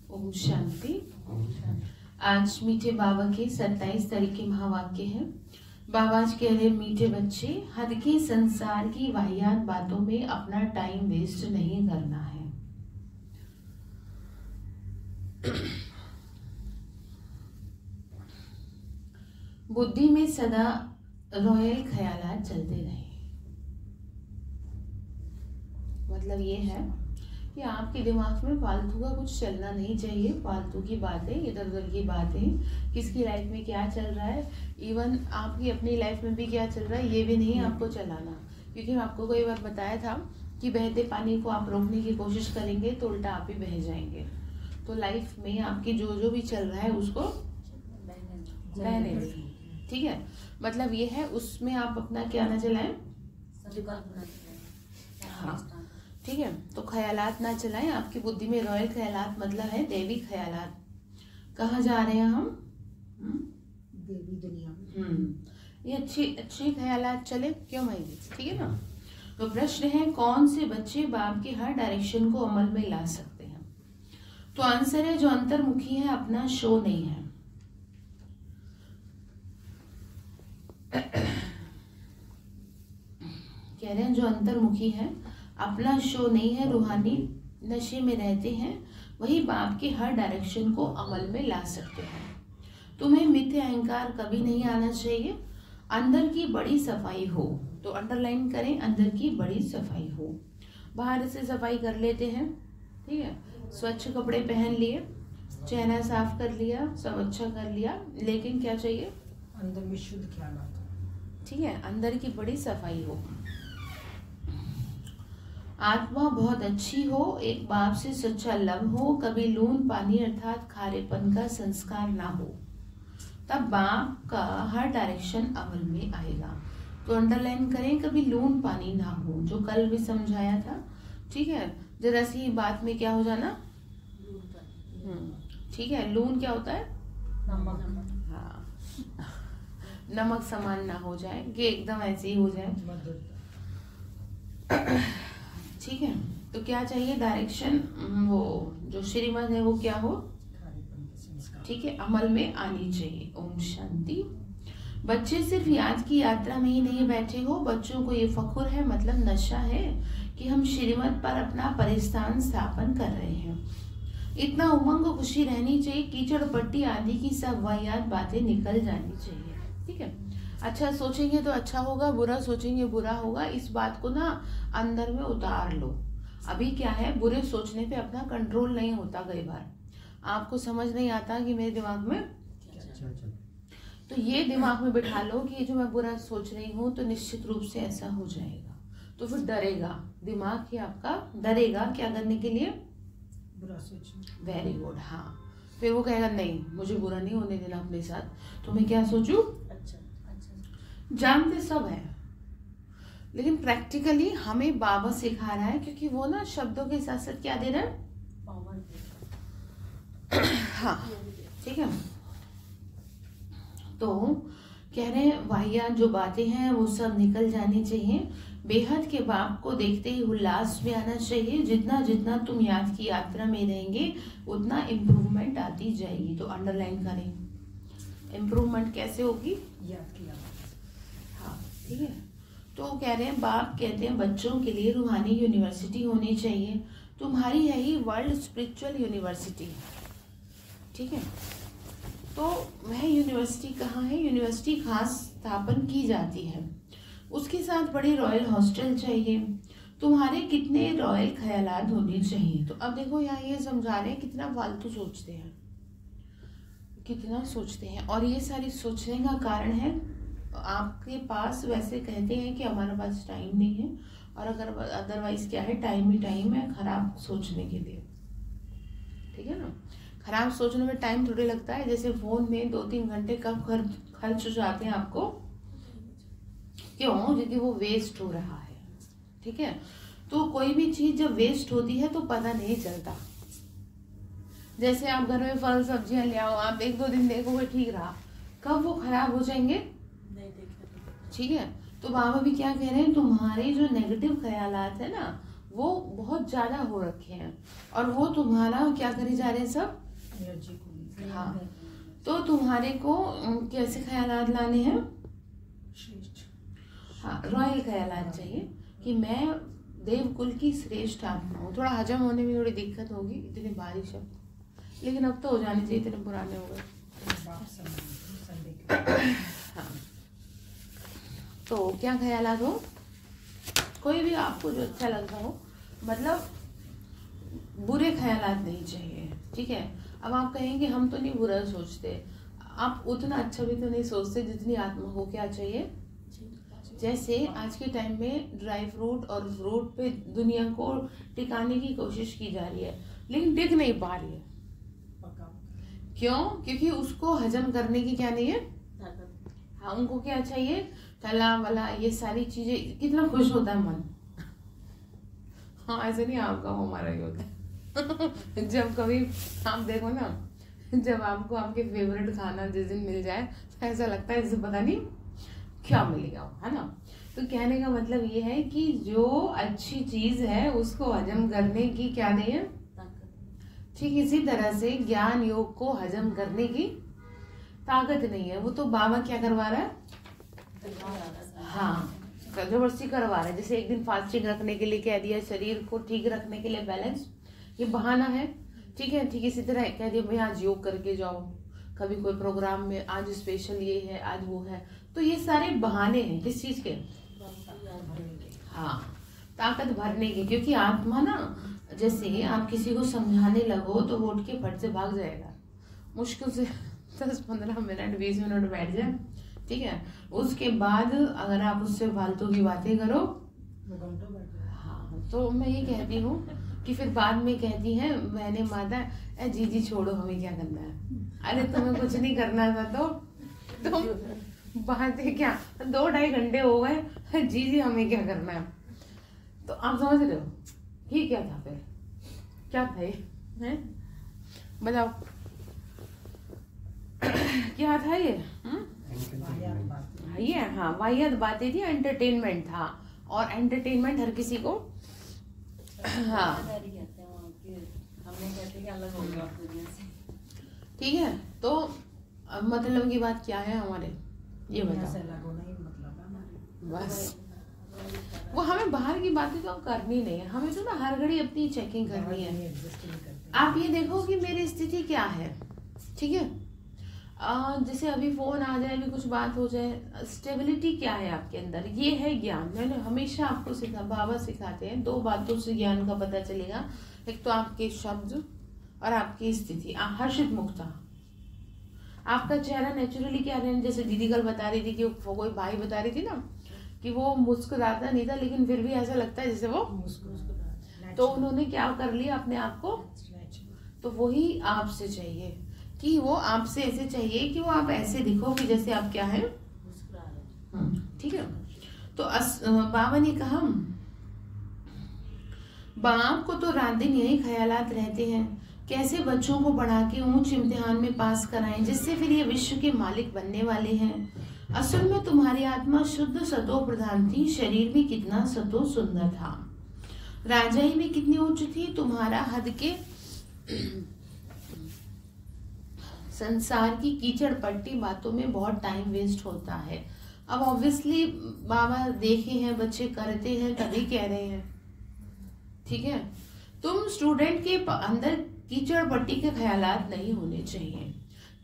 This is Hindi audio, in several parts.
ओम शांति। आज मीठे बाबा के 27 तारीख के महावाक्य हैं। बाबा आज कह रहे, मीठे बच्चे, हद के संसार की वाहियात बातों में अपना टाइम वेस्ट नहीं करना है। बुद्धि में सदा रॉयल ख्यालात चलते रहे। मतलब ये है कि आपके दिमाग में फालतू का कुछ चलना नहीं चाहिए। फालतू की बातें, इधर उधर की बातें, किसकी लाइफ में क्या चल रहा है, इवन आपकी अपनी लाइफ में भी क्या चल रहा है, ये भी नहीं आपको चलाना। क्योंकि मैं आपको कई बार बताया था कि बहते पानी को आप रोकने की कोशिश करेंगे तो उल्टा आप ही बह जाएंगे। तो लाइफ में आपकी जो भी चल रहा है उसको बहने दें, ठीक है। मतलब ये है, उसमें आप अपना क्या ना चलाएं, हाँ, ठीक है। तो ख्यालात ना चलाएं। आपकी बुद्धि में रॉयल ख्यालात मतलब है देवी ख्यालात। कहाँ जा रहे हैं हम? देवी दुनिया में। ये अच्छी ख्यालात चले, क्यों भाई? ठीक है ना। तो प्रश्न है, कौन से बच्चे बाप के हर डायरेक्शन को अमल में ला सकते हैं? तो आंसर है, जो अंतर्मुखी है, अपना शो नहीं है। कह रहे हैं जो अंतर्मुखी है, अपना शो नहीं है, रूहानी नशे में रहते हैं, वही बाप के हर डायरेक्शन को अमल में ला सकते हैं। तुम्हें मिथ्या अहंकार कभी नहीं आना चाहिए। अंदर की बड़ी सफाई हो, तो अंडरलाइन करें, अंदर की बड़ी सफाई हो। बाहर से सफाई कर लेते हैं, ठीक है, स्वच्छ कपड़े पहन लिए, चेहरा साफ कर लिया, सब अच्छा कर लिया, लेकिन क्या चाहिए? अंदर में शुद्ध ख्याल, ठीक है, अंदर की बड़ी सफाई हो। आत्मा बहुत अच्छी हो, एक बाप से सच्चा लव हो, कभी लून पानी अर्थात खारेपन का संस्कार ना हो, तब बाप का हर डायरेक्शन अमल में आएगा। तो अंडरलाइन करें, कभी लून पानी ना हो, जो कल भी समझाया था, ठीक है। जरा सी बात में क्या हो जाना, ठीक है। लून क्या होता है? नमक। हाँ, नमक समान ना हो जाए कि एकदम ऐसे ही हो जाए, ठीक है। तो क्या चाहिए? डायरेक्शन, वो जो श्रीमत है वो क्या हो, ठीक है, अमल में आनी चाहिए। ओम शांति। बच्चे सिर्फ याद की यात्रा में ही नहीं बैठे हो, बच्चों को ये फख्र है, मतलब नशा है, कि हम श्रीमत पर अपना परिस्थान स्थापन कर रहे हैं। इतना उमंग और खुशी रहनी चाहिए, कीचड़ पट्टी आदि की सब वाहियात बातें निकल जानी चाहिए, ठीक है। अच्छा सोचेंगे तो अच्छा होगा, बुरा सोचेंगे बुरा होगा। इस बात को ना अंदर में उतार लो। अभी क्या है, बुरे सोचने पे अपना कंट्रोल नहीं होता। कई बार आपको समझ नहीं आता कि मेरे दिमाग में, तो ये दिमाग में बिठा लो कि ये जो मैं बुरा सोच रही हूँ तो निश्चित रूप से ऐसा हो जाएगा। तो फिर डरेगा दिमाग, ही आपका डरेगा क्या करने के लिए? बुरा सोचना। वेरी गुड, हाँ। फिर वो कहेगा नहीं, मुझे बुरा नहीं होने देना अपने साथ, तो मैं क्या सोचूं? जानते सब है, लेकिन प्रैक्टिकली हमें बाबा सिखा रहा है, क्योंकि वो ना शब्दों के साथ साथ क्या दे रहा है, हाँ, ठीक है। तो कह रहे हैं वाहियात जो बातें हैं वो सब निकल जानी चाहिए। बेहद के बाप को देखते ही उल्लास में आना चाहिए। जितना जितना तुम याद की यात्रा में रहेंगे उतना इम्प्रूवमेंट आती जाएगी। तो अंडरलाइन करें, इम्प्रूवमेंट कैसे होगी? याद की यात्रा, हाँ, ठीक है। तो कह रहे हैं, बाप कहते हैं बच्चों के लिए रूहानी यूनिवर्सिटी होनी चाहिए। तुम्हारी है ही वर्ल्ड स्पिरिचुअल यूनिवर्सिटी, ठीक है। तो वह यूनिवर्सिटी कहाँ है? यूनिवर्सिटी खास स्थापन की जाती है, उसके साथ बड़ी रॉयल हॉस्टल चाहिए। तुम्हारे कितने रॉयल ख्यालात होने चाहिए। तो अब देखो यहाँ ये समझा रहे हैं कितना फालतू सोचते हैं, कितना सोचते हैं। और ये सारी सोचने का कारण है आपके पास, वैसे कहते हैं कि हमारे पास टाइम नहीं है, और अगर अदरवाइज क्या है, टाइम ही टाइम है खराब सोचने के लिए, ठीक है ना। खराब सोचने में टाइम थोड़े लगता है। जैसे फोन में 2-3 घंटे कब खर्च हो जाते हैं आपको, क्यों? क्योंकि वो वेस्ट हो रहा है, ठीक है। तो कोई भी चीज जब वेस्ट होती है तो पता नहीं चलता। जैसे आप घर में फल सब्जियां ले आओ, आप 1-2 दिन देखोगे ठीक रहा, कब वो खराब हो जाएंगे, ठीक है। तो बाबा भी क्या कह रहे हैं, तुम्हारे जो नेगेटिव ख्यालात है ना, वो बहुत ज्यादा हो रखे हैं और वो तुम्हारा क्या करे जा रहे हैं सब। एनर्जी को हाँ, तो तुम्हारे को कैसे ख्यालात लाने हैं। श्रेष्ठ। हाँ, रॉयल ख्यालात चाहिए कि मैं देवकुल की श्रेष्ठ आत्मा हूँ। थोड़ा हजम होने में थोड़ी दिक्कत होगी, इतने भारी शब्द, लेकिन अब तो हो जाने चाहिए, इतने पुराने हो गए। हाँ, तो क्या ख्यालात हो, कोई भी आपको जो अच्छा लगता हो, मतलब बुरे ख्यालात नहीं चाहिए, ठीक है। अब आप कहेंगे हम तो नहीं बुरा सोचते, आप उतना अच्छा भी तो नहीं सोचते जितनी आत्मा को क्या चाहिए। जैसे आज के टाइम में ड्राई फ्रूट और फ्रूट पे दुनिया को टिकाने की कोशिश की जा रही है, लेकिन टिक नहीं पा रही है। क्यों? क्योंकि उसको हजम करने की क्या नहीं है। हाँ, उनको क्या चाहिए, तला वला ये सारी चीजें। कितना खुश होता है मन। हाँ, ऐसे नहीं आपका हमारा ही होता है। जब कभी आप देखो ना, जब आपको आपके फेवरेट खाना जिस दिन मिल जाए तो ऐसा लगता है जैसे पता नहीं क्या मिलेगा, है ना। तो कहने का मतलब ये है कि जो अच्छी चीज है उसको हजम करने की क्या नहीं है। ठीक इसी तरह से ज्ञान योग को हजम करने की ताकत नहीं है। वो तो बाबा क्या करवा रहा है, हाँ, जबरदस्ती करवा रहा है। जैसे एक दिन फास्टिंग रखने के लिए कह दिया, शरीर को ठीक रखने के लिए बैलेंस, ये बहाना है, ठीक है। ठीक इसी तरह कह दिया भाई आज योग करके जाओ, कभी कोई प्रोग्राम में आज स्पेशल ये है, आज वो है। तो ये सारे बहाने हैं किस चीज के, हाँ, ताकत भरने की। क्योंकि आत्मा ना, जैसे आप किसी को समझाने लगो तो वो उठ के फट से भाग जाएगा, मुश्किल से 10-15 मिनट 20 मिनट बैठ जाए, ठीक है। उसके बाद अगर आप उससे फालतू की बातें करो, हाँ, तो मैं ये कहती हूँ कि फिर बाद में कहती है मैंने माता जी छोड़ो, हमें क्या करना है। अरे तुम्हें कुछ नहीं करना था तो तुम बातें क्या, 2-2.5 घंटे हो गए, जी हमें क्या करना है। तो आप समझ रहे हो ये क्या था, फिर क्या था ये, है बताओ क्या था ये। ये हाँ, वाहियात बातें थी, एंटरटेनमेंट था। और एंटरटेनमेंट हर किसी को, हाँ, ठीक है। तो मतलब की बात क्या है हमारे, ये बताओ। बस वो हमें बाहर की बातें तो करनी नहीं है, हमें तो ना हर घड़ी अपनी चेकिंग करनी है। आप ये देखो कि मेरी स्थिति क्या है, ठीक है। जैसे अभी फोन आ जाए, अभी कुछ बात हो जाए, स्टेबिलिटी क्या है आपके अंदर, ये है ज्ञान। मैंने हमेशा आपको बाबा सिखाते हैं 2 बातों से ज्ञान का पता चलेगा। एक तो आपके शब्द और आपकी स्थिति, हर्षित मुक्ता। आपका चेहरा नेचुरली क्या रहना, जैसे दीदी कल बता रही थी कि वो कोई भाई बता रही थी ना कि वो मुस्कुराता नहीं था, लेकिन फिर भी ऐसा लगता है जैसे वो तो उन्होंने क्या कर लिया अपने आप को। तो वही आपसे चाहिए कि वो आपसे ऐसे चाहिए कि वो आप ऐसे दिखो कि जैसे आप क्या है, ठीक है। तो बाबा ने कहा बाप को तो रात दिन यही ख्यालात रहते हैं, कैसे बच्चों को पढ़ा के ऊंच इम्तिहान में पास कराएं जिससे फिर ये विश्व के मालिक बनने वाले हैं। असल में तुम्हारी आत्मा शुद्ध सतो प्रधान थी, शरीर भी कितना सतो सुंदर था, राजाई में कितनी उच्च थी। तुम्हारा हद के संसार की कीचड़ पट्टी बातों में बहुत टाइम वेस्ट होता है। अब ऑब्वियसली बाबा देखे हैं, बच्चे करते हैं तभी कह रहे हैं, ठीक है। तुम स्टूडेंट के अंदर कीचड़ पट्टी के ख्यालात नहीं होने चाहिए।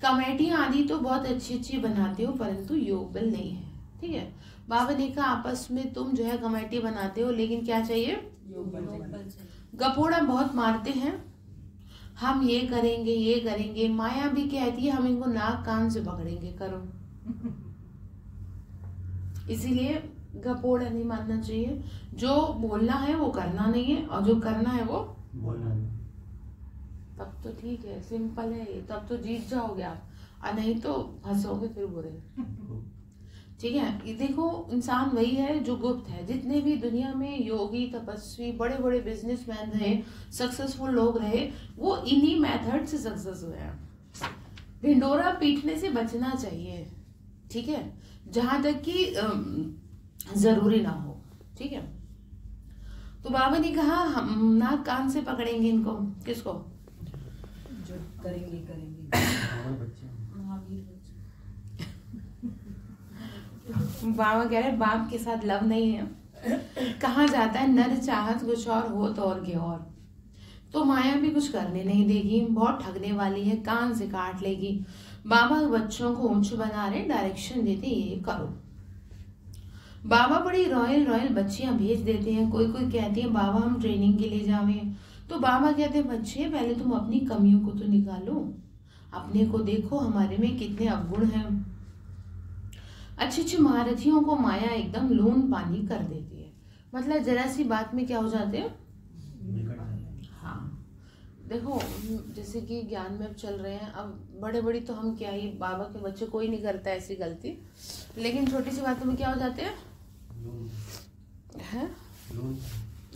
कमेटियां आदि तो बहुत अच्छी अच्छी बनाते हो, परंतु योग बल नहीं है, ठीक है। बाबा ने कहा आपस में तुम जो है कमेटी बनाते हो, लेकिन क्या चाहिए, योग बल। गपोड़ा बहुत मारते हैं, हम ये करेंगे ये करेंगे। माया भी कहती है हम इनको नाक कान से पकड़ेंगे, करो। इसीलिए गपोड़ा नहीं मानना चाहिए। जो बोलना है वो करना नहीं है, और जो करना है वो बोलना नहीं। तब तो ठीक है, सिंपल है ये, तब तो जीत जाओगे आप, और नहीं तो फंसोगे फिर बुरे, ठीक है। ये देखो इंसान वही है जो गुप्त है। जितने भी दुनिया में योगी तपस्वी बड़े बड़े बिजनेसमैन रहे, सक्सेसफुल लोग रहे, वो इन्हीं मेथड से सक्सेस हुए हैं। ढिंडोरा पीटने से बचना चाहिए, ठीक है, जहां तक कि जरूरी ना हो, ठीक है। तो बाबा ने कहा हम नाक कान से पकड़ेंगे इनको। किसको? जो करेंगे करेंगे महावीर बच्चे। बाबा कह रहे बाप के साथ लव नहीं है। कहा जाता है नर चाहत कुछ और हो तो और के और। तो माया भी कुछ करने नहीं देगी, बहुत ठगने वाली है, कान से काट लेगी। बाबा बच्चों को ऊंच बना रहे, डायरेक्शन देते ये करो। बाबा बड़ी रॉयल रॉयल बच्चियां भेज देते हैं। कोई कोई कहती है बाबा हम ट्रेनिंग के लिए जावे। तो बाबा कहते हैं बच्चे पहले तुम अपनी कमियों को तो निकालो, अपने को देखो हमारे में कितने अवगुण हैं। अच्छी अच्छी महारथियों को माया एकदम लून पानी कर देती है। मतलब जरा सी बात में क्या हो जाते हैं। हाँ देखो जैसे कि ज्ञान में अब चल रहे हैं, अब बड़े बड़ी तो हम क्या ही, बाबा के बच्चे कोई नहीं करता ऐसी गलती, लेकिन छोटी सी बातों में क्या हो जाते हैं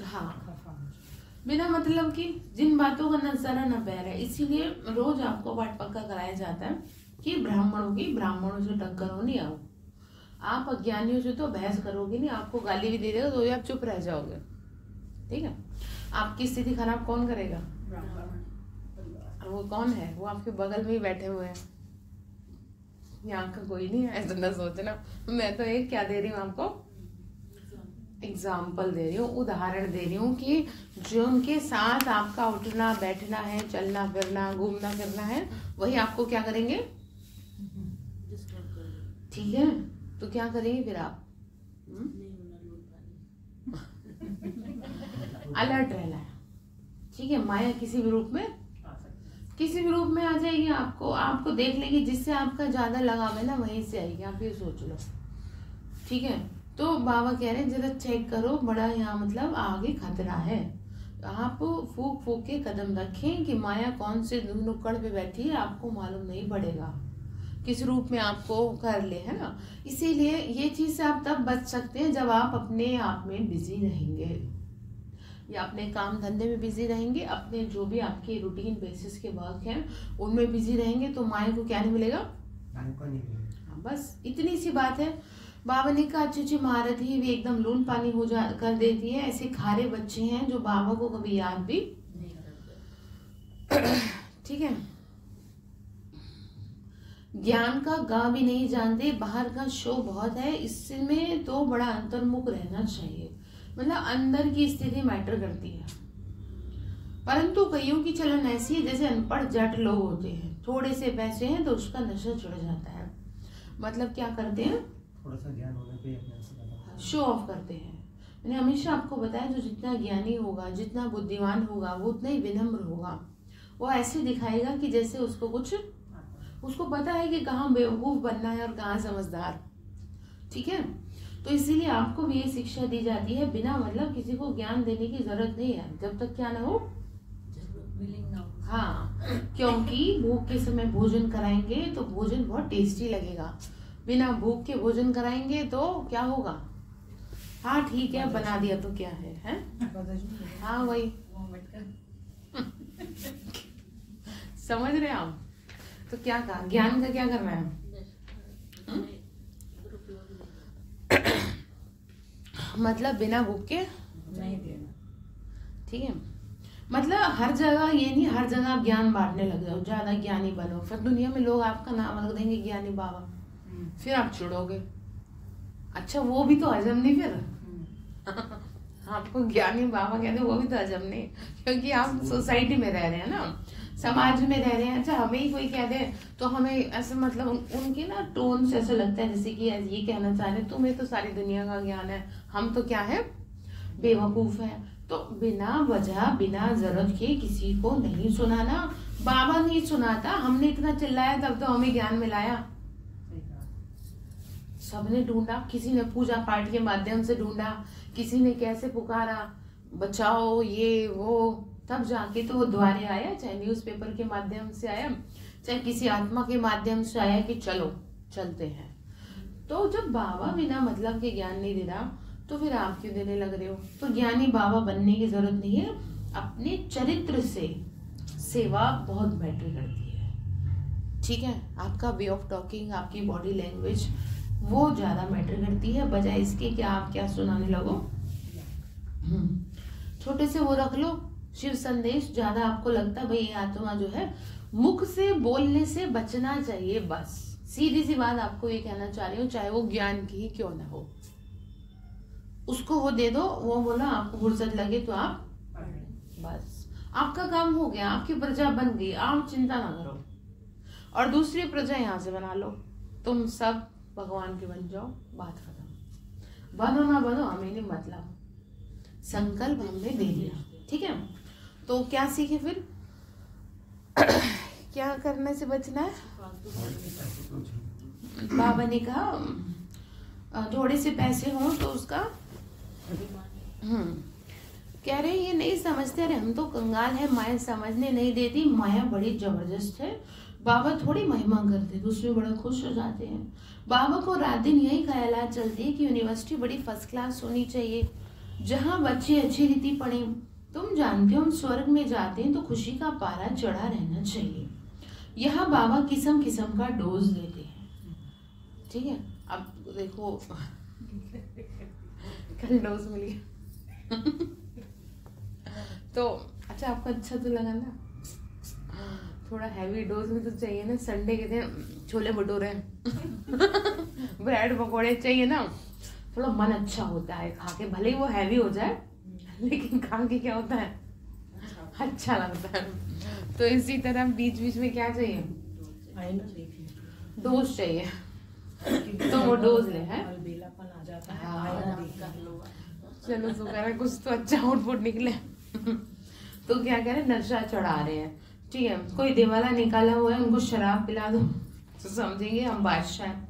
हाँ, बिना मतलब कि जिन बातों का न जरा न पैर है। इसीलिए रोज आपको पाठ पक्का कराया जाता है कि ब्राह्मणों से टक्कर हो नहीं आओ। आप अज्ञानियों से तो बहस करोगे नहीं, आपको गाली भी दे देगा तो आप चुप रह जाओगे। ठीक है, आपकी स्थिति खराब कौन करेगा? वो कौन है? वो आपके बगल में ही बैठे हुए हैं। यहाँ का कोई नहीं है, ऐसा ना सोचना। मैं तो एक क्या दे रही हूँ आपको, एग्जाम्पल दे रही हूँ, उदाहरण दे रही हूँ कि जो उनके साथ आपका उठना बैठना है, चलना फिरना, घूमना फिरना है, वही आपको क्या करेंगे? ठीक है, तो क्या करेंगे फिर आप? अलर्ट रहना है। ठीक है, माया किसी भी रूप में आ जाएगी। आपको देख लेगी, जिससे आपका ज्यादा लगाव है ना वहीं से आएगी। आप ये सोच लो। ठीक है, तो बाबा कह रहे हैं जरा चेक करो, बड़ा यहाँ मतलब आगे खतरा है। आप फूक फूक के कदम रखें कि माया कौन से नुक्कड़ पे बैठी है, आपको मालूम नहीं पड़ेगा किस रूप में आपको कर ले, है ना। इसीलिए ये चीज से आप तब बच सकते हैं जब आप अपने आप में बिजी रहेंगे, या अपने काम धंधे में बिजी रहेंगे, अपने जो भी आपके रूटीन बेसिस के वर्क हैं उनमें बिजी रहेंगे, तो माया को क्या नहीं मिलेगा? हाँ, बस इतनी सी बात है। बाबा ने कहा अच्छी अच्छी महारथी भी एकदम लून पानी कर देती है। ऐसे खारे बच्चे हैं जो बाबा को कभी याद भी नहीं करते। ठीक है, ज्ञान का गा भी नहीं जानते, बाहर का शो बहुत है। इसमें तो बड़ा अंतर्मुख रहना चाहिए, मतलब अंदर की स्थिति मैटर करती है। परंतु कईयों की चलन ऐसी है जैसे अनपढ़ जट लोग होते हैं, थोड़े से पैसे हैं तो उसका नशा चढ़ जाता है। मतलब क्या करते हैं, थोड़ा सा ज्ञान होने पे अपने शो ऑफ करते हैं। मैंने हमेशा आपको बताया जो जितना ज्ञानी होगा, जितना बुद्धिमान होगा, वो उतना ही विनम्र होगा। वो ऐसे दिखाएगा कि जैसे उसको पता है कि कहाँ बेवकूफ बनना है और कहाँ समझदार। ठीक है, तो इसीलिए आपको भी ये शिक्षा दी जाती है, बिना मतलब किसी को ज्ञान देने की जरूरत नहीं है जब तक क्या ना हो। हाँ, क्योंकि भूख के समय भोजन कराएंगे तो भोजन बहुत टेस्टी लगेगा। बिना भूख के भोजन कराएंगे तो क्या होगा? हाँ ठीक है, बना दिया तो क्या है, हाँ वही समझ रहे हैं आप। तो क्या कहा, ज्ञान का क्या करना है? मतलब बिना भूख के नहीं देना। ठीक है, मतलब हर जगह ये नहीं, हर जगह आप ज्ञान बांटने लग जाओ, ज्यादा ज्ञानी बनो, फिर दुनिया में लोग आपका नाम रख देंगे ज्ञानी बाबा, फिर आप चिढ़ोगे। अच्छा वो भी तो हजम नहीं फिर। आपको ज्ञानी बाबा कहते वो भी तो हजम नहीं, क्योंकि आप सोसाइटी में रह रहे हैं ना, समाज में रह रहे हैं। अच्छा हमें ही कोई कह दे तो हमें ऐसे मतलब उनकी ना टोन से ऐसा लगता है जैसे कि ये कहना चाह रहे तुम्हें तो सारी दुनिया का ज्ञान है, हम तो क्या है, बेवकूफ है। तो बिना वजह बिना जरूरत के किसी को नहीं सुनाना। बाबा नहीं सुनाता, हमने इतना चिल्लाया तब तो हमें ज्ञान मिलाया। सबने ढूंढा, किसी ने पूजा पाठ के माध्यम से ढूंढा, किसी ने कैसे पुकारा बचाओ ये वो, तब जाके तो वो द्वारे आया, चाहे न्यूज़पेपर के माध्यम से आया, चाहे किसी आत्मा के माध्यम से आया कि चलो चलते हैं। तो जब बाबा बिना मतलब के ज्ञान नहीं दे रहा तो फिर आप क्यों देने लग रहे हो? तो ज्ञानी बाबा बनने की जरूरत नहीं है, अपने चरित्र से सेवा बहुत मैटर करती है। ठीक है, आपका वे ऑफ टॉकिंग, आपकी बॉडी लैंग्वेज वो ज्यादा मैटर करती है, बजाय इसके कि आप क्या सुनाने लगो। छोटे से वो रख लो शिव संदेश। ज्यादा आपको लगता है भाई ये आत्मा जो है मुख से बोलने से बचना चाहिए, बस सीधी सी बात आपको ये कहना चाह रही हूँ, चाहे वो ज्ञान की ही क्यों ना हो, उसको वो दे दो। वो बोला आपको फुर्सत लगे तो आप बस आपका काम हो गया, आपकी प्रजा बन गई, आप चिंता ना करो। और दूसरी प्रजा यहाँ से बना लो, तुम सब भगवान के बन जाओ, बात खत्म। बनो ना बनो हमें नहीं मतलब, संकल्प हमने दे दिया, ठीक है। तो क्या सीखे फिर क्या करने से बचना है? बाबा ने कहा थोड़े से पैसे हों तो उसका कह रहे ये नहीं समझते, अरे हम तो कंगाल है, माया समझने नहीं देती, माया बड़ी जबरदस्त है। बाबा थोड़ी महिमा करते तो उसमें बड़ा खुश हो जाते हैं। बाबा को रात दिन यही ख्यालात चलती है कि यूनिवर्सिटी बड़ी फर्स्ट क्लास होनी चाहिए, जहाँ बच्चे अच्छी रीति पढ़े। तुम जानते हो हम स्वर्ग में जाते हैं तो खुशी का पारा चढ़ा रहना चाहिए। यहाँ बाबा किस्म किस्म का डोज देते हैं, ठीक है। अब देखो कल डोज मिली तो अच्छा आपको अच्छा तो लगा ना, थोड़ा हैवी डोज में तो चाहिए ना, संडे के दिन छोले भटूरे ब्रेड पकौड़े चाहिए ना, थोड़ा मन अच्छा होता है खा के, भले ही वो हैवी हो जाए लेकिन खा के क्या होता है अच्छा लगता है। तो इसी तरह बीच बीच में क्या चाहिए, डोज चाहिए तो वो डोज ले है, बेलापन आ जाता है, आईना देखकर लो। चलो शुक्र है कुछ तो अच्छा आउटपुट निकले तो क्या कह रहे नशा चढ़ा रहे हैं, ठीक है। कोई देवाला निकाला हुआ है उनको शराब पिला दो तो समझेंगे हम बादशाह हैं।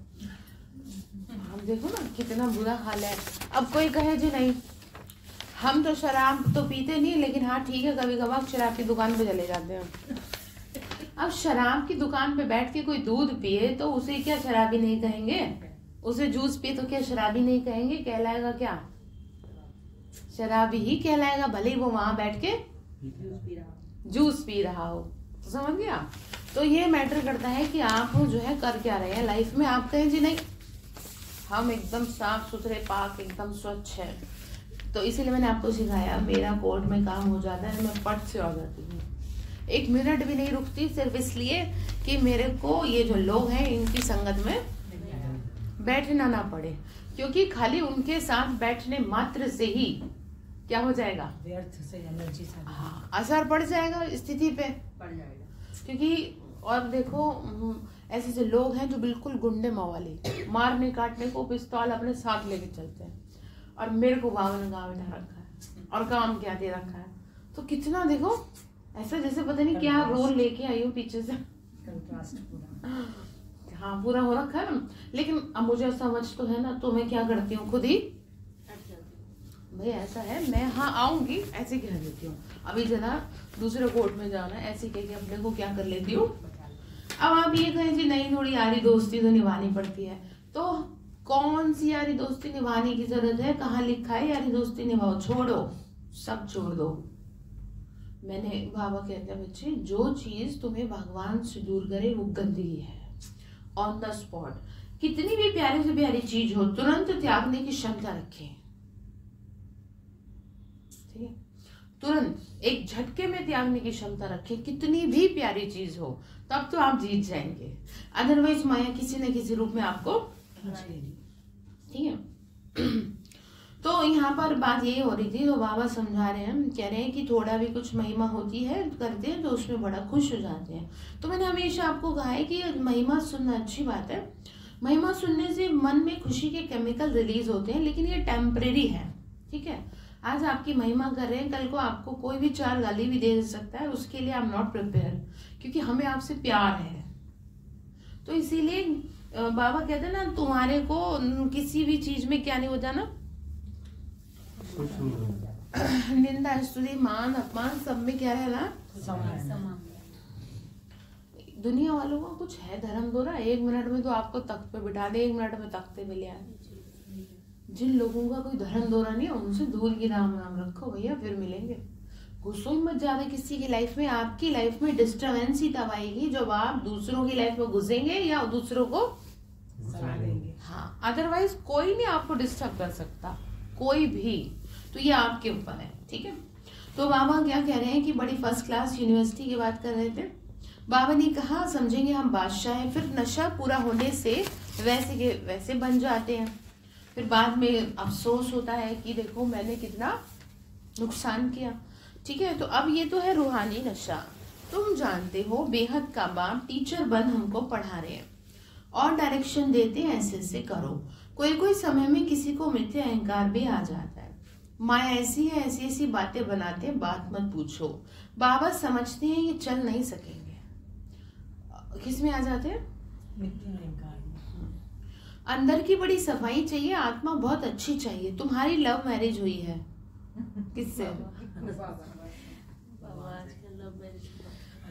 हम देखो ना कितना बुरा हाल है। अब कोई कहे जी नहीं हम तो शराब तो पीते नहीं, लेकिन हाँ ठीक है कभी कभार शराब की दुकान पे चले जाते हैं। अब शराब की दुकान पे बैठ के कोई दूध पिए तो उसे क्या शराबी नहीं कहेंगे, उसे जूस पिए तो क्या शराबी नहीं कहेंगे, कहलाएगा क्या शराबी ही कहलाएगा, भले ही वो वहां बैठ के जूस पी रहा हो। तो समझ गया। तो ये मैटर करता है कि आप जो है कर क्या रहे हैं लाइफ में। आप कहें जी नहीं हम एकदम साफ सुथरे पाक एकदम स्वच्छ है, तो इसीलिए मैंने आपको सिखाया, मेरा कोर्ट में काम हो जाता है मैं पट से आ जाती हूँ, 1 मिनट भी नहीं रुकती, सिर्फ इसलिए कि मेरे को ये जो लोग हैं इनकी संगत में बैठना ना पड़े, क्योंकि खाली उनके साथ बैठने मात्र से ही क्या हो जाएगा, व्यर्थ से एनर्जी से असर पड़ जाएगा स्थिति पे पड़ जाएगा। क्योंकि और देखो ऐसे ऐसे लोग हैं जो बिल्कुल गुंडे मवाली, मारने काटने को पिस्तौल अपने साथ लेके चलते हैं, और मेरे को बावन गाँव बिठा रखा है और काम क्या दे रखा है। तो कितना देखो ऐसा जैसे पता नहीं क्या रोल लेके आई हूँ पीछे से, कंट्रास्ट पूरा। हाँ पूरा हो रखा है। लेकिन अब मुझे समझ तो है ना, तो मैं क्या करती हूँ खुद ही भाई ऐसा है मैं हाँ आऊंगी ऐसे कह देती हूँ, अभी जरा दूसरे कोर्ट में जाना है ऐसे कह के अपने को क्या कर लेती हूँ। अब आप ये कहें जी नहीं थोड़ी यारी दोस्ती तो निभानी पड़ती है, तो कौन सी यारी दोस्ती निभाने की जरूरत है, कहाँ लिखा है यारी दोस्ती निभाओ, छोड़ो सब छोड़ दो। मैंने बाबा कहते हैं बच्चे जो चीज तुम्हें भगवान से दूर करे वो गंदगी है, ऑन द स्पॉट कितनी भी प्यारी से प्यारी चीज हो तुरंत त्यागने की क्षमता रखें, ठीक है। तुरंत एक झटके में त्यागने की क्षमता रखें, कितनी भी प्यारी चीज हो, तब तो आप जीत जाएंगे, अदरवाइज माया किसी न किसी रूप में आपको, ठीक है। तो यहाँ पर बात ये हो रही थी, तो बाबा समझा रहे हैं, कह रहे हैं कि थोड़ा भी कुछ महिमा होती है करते हैं तो उसमें बड़ा खुश हो जाते हैं। तो मैंने हमेशा आपको कहा है कि महिमा सुनना अच्छी बात है, महिमा सुनने से मन में खुशी के केमिकल रिलीज होते हैं, लेकिन ये टेम्परेरी है, ठीक है। आज आपकी महिमा कर रहे हैं, कल को आपको कोई भी 4 गाली भी दे सकता है, उसके लिए आई एम नॉट प्रिपेयर, क्योंकि हमें आपसे प्यार है। तो इसीलिए बाबा कहते हैं ना तुम्हारे को किसी भी चीज में क्या नहीं हो जाना, निंदा स्तुति मान अपमान सब में क्या रहना। दुनिया वालों का कुछ है धर्म दोरा, 1 मिनट में तो आपको तख्त पे बिठा दे, 1 मिनट में तख्ते पे ले आए। जिन लोगों का कोई धर्म दोरा नहीं है उनसे दूर की राम नाम रखो भैया, फिर मिलेंगे। घुसो मत ज्यादा किसी की लाइफ में, आपकी लाइफ में डिस्टर्बेंस ही तब आएगी जब आप दूसरों की लाइफ में घुसेंगे या दूसरों को सलाह देंगे। हाँ, अदरवाइज कोई नहीं आपको डिस्टर्ब कर सकता, कोई भी। तो ये आपके ऊपर है, ठीक है। तो बाबा क्या कह रहे हैं कि बड़ी फर्स्ट क्लास यूनिवर्सिटी की बात कर रहे थे। बाबा ने कहा समझेंगे हम बादशाह हैं, फिर नशा पूरा होने से वैसे के वैसे बन जाते हैं, फिर बाद में अफसोस होता है कि देखो मैंने कितना नुकसान किया। ठीक है, तो अब ये तो है रूहानी नशा। तुम जानते हो बेहद का बाप टीचर बन हमको पढ़ा रहे हैं और डायरेक्शन देते हैं ऐसे ऐसे करो। कोई कोई समय में किसी को मिथ्या अहंकार भी आ जाता है, माया ऐसी है, ऐसी ऐसी बातें बनाते हैं, बात मत पूछो। बाबा समझते हैं ये चल नहीं सकेंगे। किस में आ जाते हैं? मिथ्या अहंकार में। अंदर की बड़ी सफाई चाहिए, आत्मा बहुत अच्छी चाहिए। तुम्हारी लव मैरिज हुई है किससे?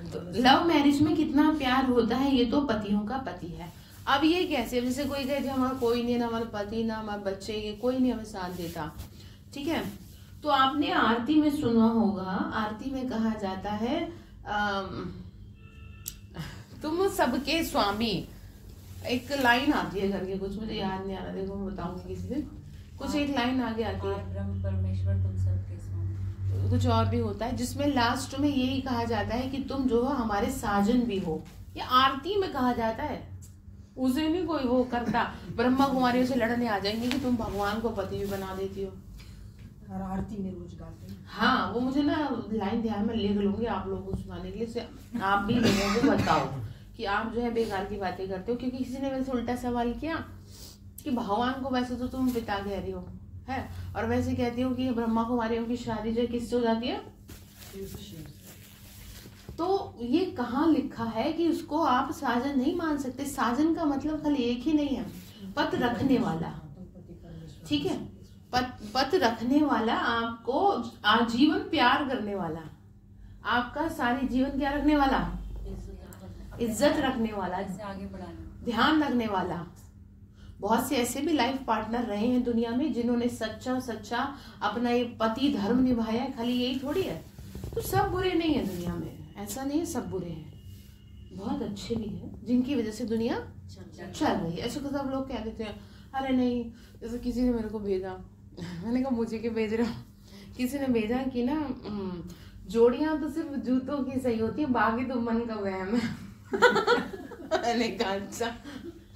तो लव मैरिज में कितना प्यार होता है, ये तो पतियों का पति है। अब ये कैसे, जैसे कोई कहे हमारा कोई नहीं, ना हमारा पति ना हमारे बच्चे, ये कोई नहीं हमें साथ देता। ठीक है, तो आपने आरती में सुना होगा, आरती में कहा जाता है तुम सबके स्वामी, एक लाइन आती है करके, कुछ मुझे याद नहीं आ रहा, देखो मैं बताऊंगी किसी दिन, कुछ एक लाइन आगे आती है, ब्रह्म परमेश्वर तुम सबके स्वामी, कुछ और भी होता है जिसमें लास्ट में यही कहा जाता है कि तुम जो हो हमारे साजन भी हो। ये आरती में कहा जाता है, उसे नहीं कोई वो करता। ब्रह्मा कुमारियों से लड़ने आ जाएंगे कि तुम भगवान को पति भी बना देती हो। और आरती में रोज गाते हैं। हाँ, वो मुझे ना लाइन ध्यान में लिख लूंगी आप लोगों को सुनाने के लिए, आप भी लोगों को बताओ कि आप जो है बेकार की बातें करते हो। क्योंकि किसी ने मेरे से उल्टा सवाल किया कि भगवान को वैसे तो तुम पिता कह रही हो है, और वैसे कहती हो कि ब्रह्मा कुमारियों की शादी जो है किससे हो जाती है? तो ये कहाँ लिखा है कि उसको आप साजन नहीं मान सकते? साजन का मतलब खाली एक ही नहीं है, पत रखने वाला। ठीक है, पत रखने वाला, आपको आजीवन प्यार करने वाला, आपका सारी जीवन क्या रखने वाला? इज्जत रखने वाला, आगे बढ़ाना, ध्यान रखने वाला। बहुत से ऐसे भी लाइफ पार्टनर रहे हैं दुनिया में जिन्होंने सच्चा सच्चा अपना ये पति धर्म निभाया है। खाली यही थोड़ी है, तो सब बुरे नहीं है दुनिया में, ऐसा नहीं है सब बुरे हैं, बहुत अच्छे भी हैं जिनकी वजह से दुनिया चल रही है। ऐसे तो सब लोग कह देते हैं अरे नहीं, जैसे किसी ने मेरे को भेजा, मैंने कहा मुझे क्यों भेज रहा, किसी ने भेजा कि ना जोड़ियां तो सिर्फ जूतों की सही होती है, बाकी तो मन का वहम है। मैंने कहा अच्छा,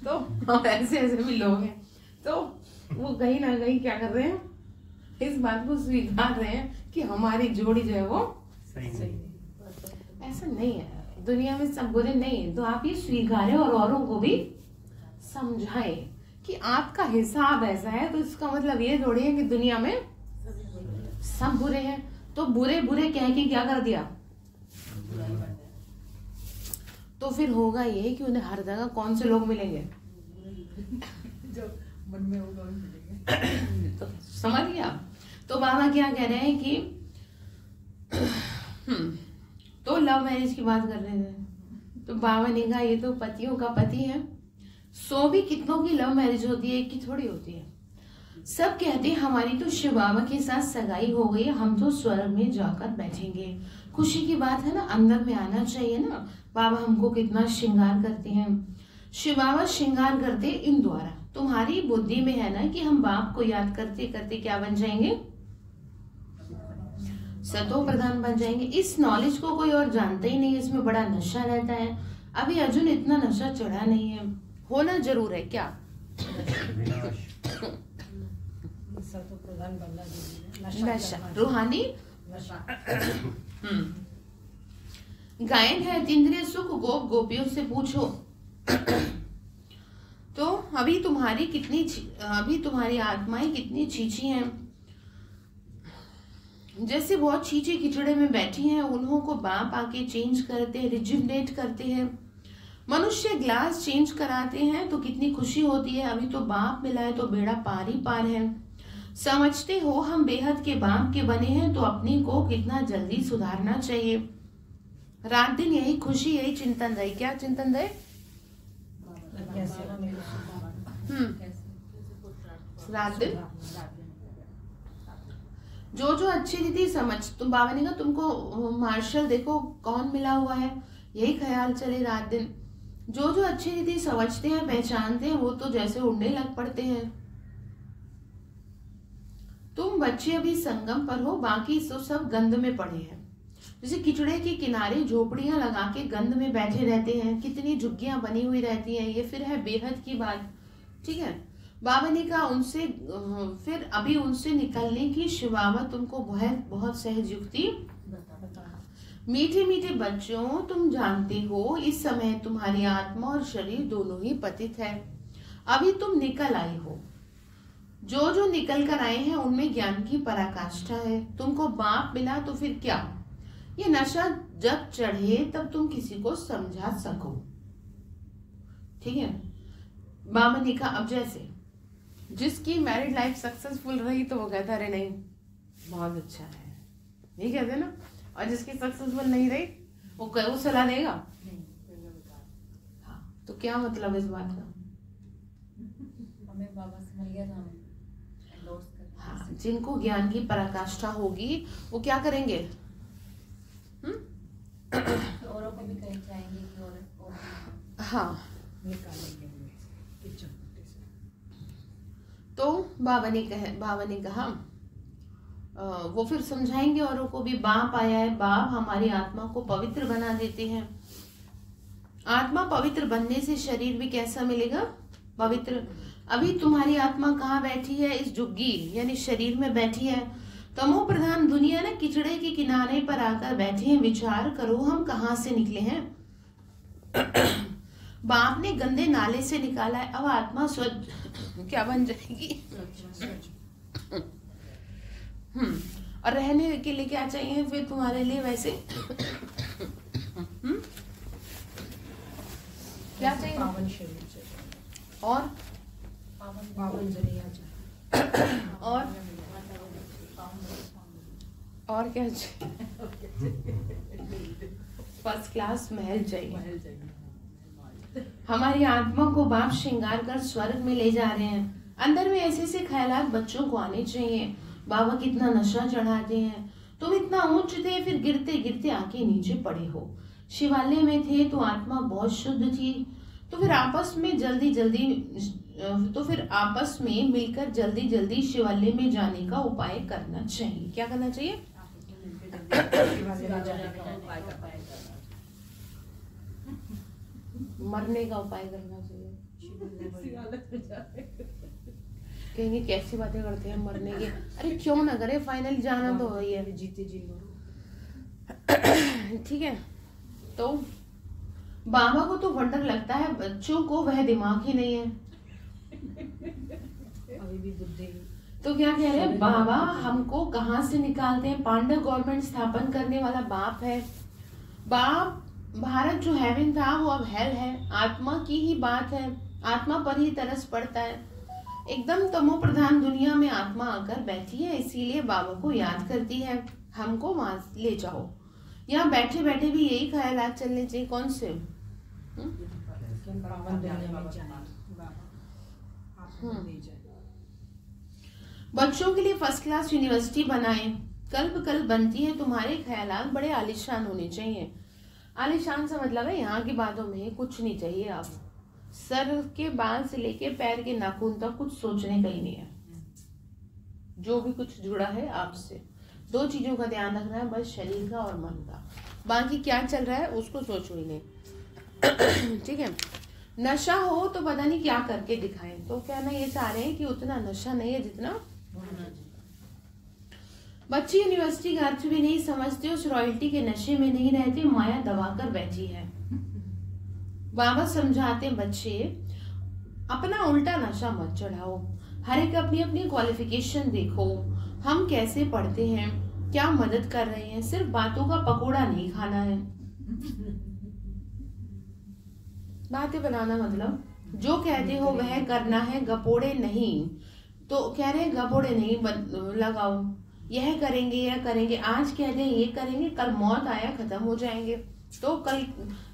तो ऐसे ऐसे भी लोग हैं, तो वो कहीं ना कहीं क्या कर रहे हैं, इस बात को स्वीकार रहे हैं कि हमारी जोड़ी जो है वो सही नहीं। ऐसा नहीं है, दुनिया में सब बुरे नहीं है। तो आप ये स्वीकारें और औरों को भी समझाएं कि आपका हिसाब ऐसा है, तो इसका मतलब ये थोड़ी है कि दुनिया में सब बुरे हैं। तो बुरे बुरे कह के क्या कर दिया, तो फिर होगा ये कि उन्हें हर जगह कौन से लोग मिलेंगे? जो मन में होगा वही मिलेंगे। तो समझ गया। तो बाबा क्या कह रहे हैं कि तो लव मैरिज की बात कर रहे थे, तो बाबा ने कहा ये तो पतियों का पति है। सो भी कितनों की लव मैरिज होती है, एक की थोड़ी होती है। सब कहते हैं हमारी तो शिव बाबा के साथ सगाई हो गई, हम तो स्वर्ग में जाकर बैठेंगे। खुशी की बात है ना, अंदर में आना चाहिए ना। बाबा हमको कितना श्रृंगार करते हैं, शिव बाबा श्रृंगार करते इन द्वारा। तुम्हारी बुद्धि में है ना कि हम बाप को याद करते करते क्या बन जाएंगे, सतो प्रधान बन जाएंगे। इस नॉलेज को कोई और जानता ही नहीं, इसमें बड़ा नशा रहता है। अभी अर्जुन इतना नशा चढ़ा नहीं है, होना जरूर है क्या? सतो प्रधान बनना जरूरी है। नशा रूहानी नशा। गायन है तीन्द्रिय सुख, गोप गोपियों से पूछो। तो अभी तुम्हारी आत्माएं कितनी छीछी हैं, जैसे बहुत छीछे खिचड़े में बैठी हैं। उन्हों को बाप आके चेंज करते हैं, रिजुविनेट करते हैं। मनुष्य ग्लास चेंज कराते हैं तो कितनी खुशी होती है। अभी तो बाप मिला है तो बेड़ा पार ही पार है। समझते हो हम बेहद के बाप के बने हैं, तो अपने को कितना जल्दी सुधारना चाहिए। रात दिन यही खुशी, यही चिंतन रहे। क्या चिंतन रहे? रात दिन जो अच्छी रीति समझ, तुम बाबा ने कहा तुमको मार्शल देखो कौन मिला हुआ है, यही ख्याल चले रात दिन। जो अच्छी रीति समझते हैं, पहचानते हैं, वो तो जैसे उड़ने लग पड़ते हैं। तुम बच्चे अभी संगम पर हो, बाकी सब गंध में पड़े हैं। जैसे किचड़े के किनारे झोपड़ियां लगा के गंध में बैठे रहते हैं, कितनी झुग्गियां बनी हुई रहती हैं, ये फिर है बेहद की बात। ठीक है, बाबा ने कहा उनसे फिर अभी उनसे निकलने की शिवावत तुमको बहुत सहज युक्ति। मीठे मीठे बच्चों, तुम जानते हो इस समय तुम्हारी आत्मा और शरीर दोनों ही पतित है। अभी तुम निकल आए हो, जो जो निकल कर आए हैं उनमें ज्ञान की पराकाष्ठा है। तुमको बाप मिला तो फिर क्या, ये नशा जब चढ़े तब तुम किसी को समझा सको। ठीक है, बाबा ने कहा अब जैसे जिसकी मैरिड लाइफ सक्सेसफुल रही तो वो कहता अरे नहीं बहुत अच्छा है, नहीं कहते ना, और जिसकी सक्सेसफुल नहीं रही वो सलाह देगा। हाँ, तो क्या मतलब इस बात का? हमें बाबा से मिल गया था, हमें एंडोर्स कर। हाँ, जिनको ज्ञान की पराकाष्ठा होगी वो क्या करेंगे? औरों को भी कहीं चाहेंगे कि और हाँ, निकालेंगे किचन से। तो बाबा ने कहा वो फिर समझाएंगे औरों को भी। बाप आया है, बाप हमारी आत्मा को पवित्र बना देते हैं। आत्मा पवित्र बनने से शरीर भी कैसा मिलेगा? पवित्र। अभी तुम्हारी आत्मा कहाँ बैठी है? इस झुग्गी यानी शरीर में बैठी है। तमो प्रधान दुनिया ना किचड़े के किनारे पर आकर बैठे हैं। विचार करो हम कहाँ से निकले हैं। बाप ने गंदे नाले से निकाला है, अब आत्मा स्वच्छ क्या बन जाएगी? और रहने के लिए क्या चाहिए फिर तुम्हारे लिए वैसे? क्या चाहिए? पावन शरीर चाहिए और पावन जरिया चाहिए और क्या चाहिए? फर्स्ट क्लास महल चाहिए। हमारी आत्मा को बाप श्रृंगार कर स्वर्ग में ले जा रहे हैं। अंदर में ऐसे ऐसे ख्यालात बच्चों को आने चाहिए। बाबा कितना नशा चढ़ाते हैं। तुम इतना ऊंच थे, फिर गिरते गिरते आके नीचे पड़े हो। शिवालय में थे तो आत्मा बहुत शुद्ध थी, तो फिर आपस में मिलकर जल्दी जल्दी शिवालय में जाने का उपाय करना चाहिए। क्या करना चाहिए? मरने का उपाय करना चाहिए। कहेंगे कैसी बातें करते हैं मरने की। अरे क्यों ना करे, फाइनल जाना तो वही है, जीते जी लो। ठीक है। तो बाबा को तो वंडर लगता है, बच्चों को वह दिमाग ही नहीं है। अभी भी बुद्धि। तो क्या कह रहे हैं बाबा, हमको कहाँ से निकालते हैं? पांडव गवर्नमेंट स्थापन करने वाला बाप है। बाप भारत जो हेवन था वो अब हेल है। आत्मा की ही बात है, आत्मा पर ही तरस पड़ता है। एकदम तमो प्रधान दुनिया में आत्मा आकर बैठी है, इसीलिए बाबा को याद करती है, हमको वहां ले जाओ। यहाँ बैठे बैठे भी यही ख्यालात चलने चाहिए। कौन से? पावन दुनिया में जाएंगे बाबा, आप ले जाए। बच्चों के लिए फर्स्ट क्लास यूनिवर्सिटी बनाए, कल्प कल्प बनती है। तुम्हारे ख्यालात बड़े आलिशान होने चाहिए। आलिशान से मतलब है यहाँ की बातों में कुछ नहीं चाहिए। आप सर के बाल से लेके पैर के नाखून तक कुछ सोचने का ही नहीं है। जो भी कुछ जुड़ा है आपसे, दो चीजों का ध्यान रखना है बस, शरीर का और मन का। बाकी क्या चल रहा है उसको सोचो ही नहीं। ठीक है। नशा हो तो पता नहीं क्या करके दिखाएं। तो कहना ये चाह रहे हैं कि उतना नशा नहीं है जितना बच्चे यूनिवर्सिटी का अर्थ भी नहीं समझते, उस रॉयल्टी के नशे में नहीं रहते, माया दबाकर बैठी है। बाबा समझाते बच्चे अपना उल्टा नशा मत चढ़ाओ, हर एक अपनी अपनी क्वालिफिकेशन देखो, हम कैसे पढ़ते हैं, क्या मदद कर रहे हैं, सिर्फ बातों का पकोड़ा नहीं खाना है। बातें बनाना मतलब जो कहते हो वह करना है, गपोड़े नहीं। तो कह रहे हैं गपोड़े नहीं लगाओ, यह करेंगे यह करेंगे, आज कह दें ये करेंगे, कल मौत आया खत्म हो जाएंगे। तो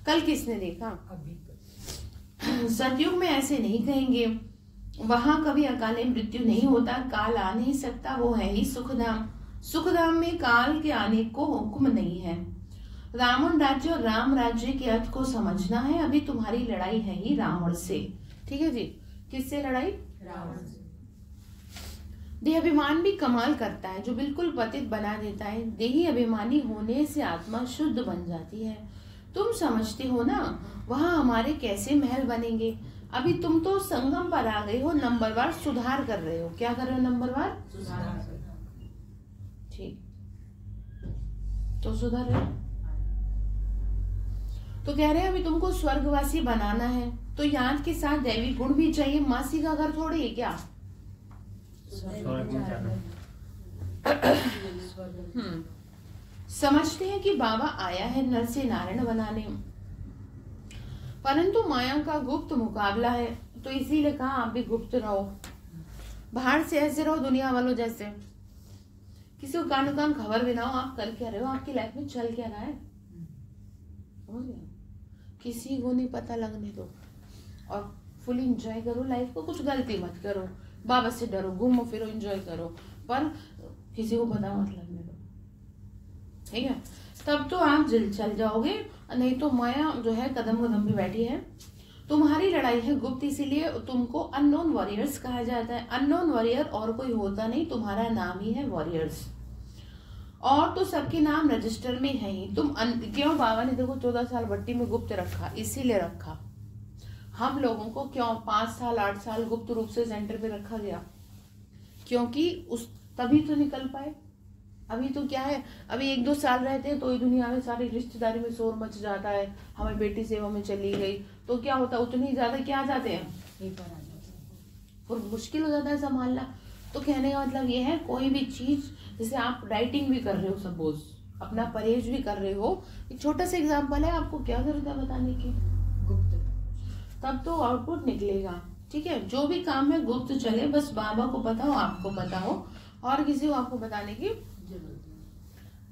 कल किसने देखा? सतयुग में ऐसे नहीं कहेंगे, वहां कभी अकाले मृत्यु नहीं होता, काल आ नहीं सकता, वो है ही सुखधाम। सुखधाम में काल के आने को हुक्म नहीं है। रावण राज्य और राम राज्य के अर्थ को समझना है। अभी तुम्हारी लड़ाई है ही रावण से। ठीक है जी। किससे लड़ाई? रावण से। देहाभिमान भी कमाल करता है, जो बिल्कुल पतित बना देता है। देही अभिमानी होने से आत्मा शुद्ध बन जाती है। तुम समझते हो ना वहां हमारे कैसे महल बनेंगे। अभी तुम तो संगम पर आ गए हो, नंबरवार सुधार कर रहे हो। क्या कर रहे हो? नंबरवार ठीक, तो सुधार रहे हो। तो कह रहे हैं अभी तुमको स्वर्गवासी बनाना है, तो याद के साथ दैवी गुण भी चाहिए। मासी का घर थोड़ी है क्या? समझते हैं कि बाबा आया है नर से नारायण बनाने, परंतु माया का गुप्त मुकाबला है, तो इसीलिए कहा आप भी गुप्त रहो। बाहर से ऐसे रहो दुनिया वालों जैसे, किसी को कान खबर भी ना हो आप कर क्या रहे हो, आपकी लाइफ में चल क्या रहा है, समझ गए? किसी को नहीं पता लगने दो और फुल एंजॉय करो लाइफ को। कुछ गलती मत करो, बाबा से डरो, घूमो फिरो, एंजॉय करो, पर किसी को पता मत लगने दो, ठीक है? तब तो आप जल चल जाओगे, नहीं तो माया जो है कदम कदम पे बैठी है। तुम्हारी लड़ाई है गुप्त, इसीलिए तुमको अननोन वॉरियर्स कहा जाता है। अननोन वॉरियर और कोई होता नहीं, तुम्हारा नाम ही है वॉरियर्स। और तो सबके नाम रजिस्टर में है ही। तुम क्यों बाबा ने देखो 14 साल भट्टी में गुप्त रखा, इसीलिए रखा। हम लोगों को क्यों 5 साल 8 साल गुप्त रूप से सेंटर पे रखा गया? क्योंकि उस तभी तो निकल पाए। अभी तो क्या है, अभी 1-2 साल रहते हैं तो ये दुनिया में सारी रिश्तेदारी में शोर मच जाता है, हमें बेटी सेवा में चली गई, तो क्या होता है उतनी ज्यादा क्या आ जाते हैं, और मुश्किल हो जाता है संभालना। तो कहने का मतलब ये है, कोई भी चीज जैसे आप राइटिंग भी कर रहे हो, सपोज अपना परहेज भी कर रहे हो, एक छोटा सा एग्जाम्पल है, आपको क्या जरूरत है बताने की, गुप्त, तब तो आउटपुट निकलेगा, ठीक है? जो भी काम है गुप्त चले, बस बाबा को पता हो, आपको पता हो, और किसी को आपको बताने की